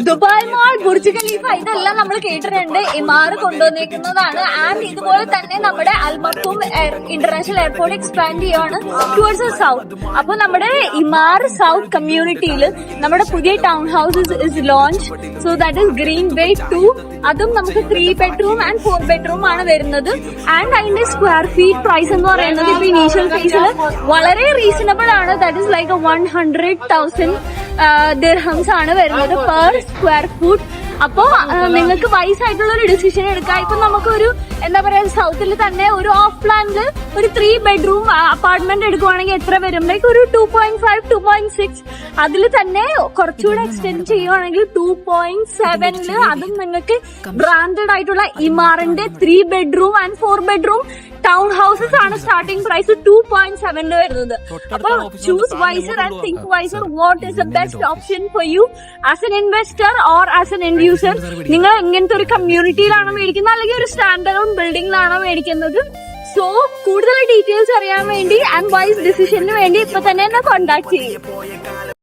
Dubai mall, Burj Khalifa ഇതെല്ലാം നമ്മൾ കേട്ടിട്ടുണ്ട്. ഇമാർ കൊണ്ടുവന്നിരിക്കുന്നതാണ്. ആൻഡ് ഇതുപോലെ തന്നെ നമ്മുടെ Al Maktoum international airport expand ചെയ്യുകയാണ് ടുവേർഡ്സ് സൗത്ത്. അപ്പൊ നമ്മുടെ ഇമാർ സൗത്ത് കമ്മ്യൂണിറ്റിയിൽ നമ്മുടെ പുതിയ town house is launch. So that is green വേ 2. അതും നമുക്ക് 3 bedroom ആൻഡ് 4 bedroom ആണ് വരുന്നത്. ആൻഡ് അതിന്റെ സ്ക്വയർ ഫീറ്റ് പ്രൈസ് എന്ന് പറയുന്നത് ഇപ്പൊ ഇനീഷ്യൽ ഫേസിൽ വളരെ റീസണബിൾ ആണ്. ദാറ്റ് ഇസ് ലൈക്ക് 100,000 ദിർഹംസ് ആണ് വരുന്നത് പെർ സ്ക്വയർ ഫുട്ട്. അപ്പോ നിങ്ങൾക്ക് വൈസായിട്ടുള്ള ഒരു ഡിസിഷൻ എടുക്കാം. ഇപ്പൊ നമുക്കൊരു എന്താ പറയാ, സൗത്തിൽ തന്നെ ഒരു ഓഫ് പ്ലാനില് ഒരു 3 bedroom അപ്പാർട്ട്മെന്റ് എടുക്കുവാണെങ്കിൽ എത്ര വരും? ലൈക്ക് ഒരു 2.5, 2.6. അതിൽ തന്നെ കുറച്ചുകൂടെ എക്സ്റ്റെൻഡ് ചെയ്യുവാണെങ്കിൽ 2.7 അതും നിങ്ങൾക്ക് ബ്രാൻഡഡ് ആയിട്ടുള്ള ഇമാറിന്റെ 3 bedroom and 4 bedroom town houses ആണ് സ്റ്റാർട്ടിംഗ് പ്രൈസ് 2.7 വരുന്നത്. അപ്പൊ choose wiser and think wiser. What is the best option for you as an investor or as an end user? നിങ്ങൾ എങ്ങനത്തെ ഒരു കമ്മ്യൂണിറ്റിയിലാണോ മേടിക്കുന്നത്, അല്ലെങ്കിൽ ഒരു സ്റ്റാൻഡേർഡ് ബിൽഡിംഗിലാണോ മേടിക്കുന്നത്? സോ കൂടുതൽ ഡീറ്റെയിൽസ് അറിയാൻ വേണ്ടി ആൻഡ് വൈസ് ഡിസിഷന് വേണ്ടി ഇപ്പൊ തന്നെ എന്നെ കോൺടാക്ട് ചെയ്യും.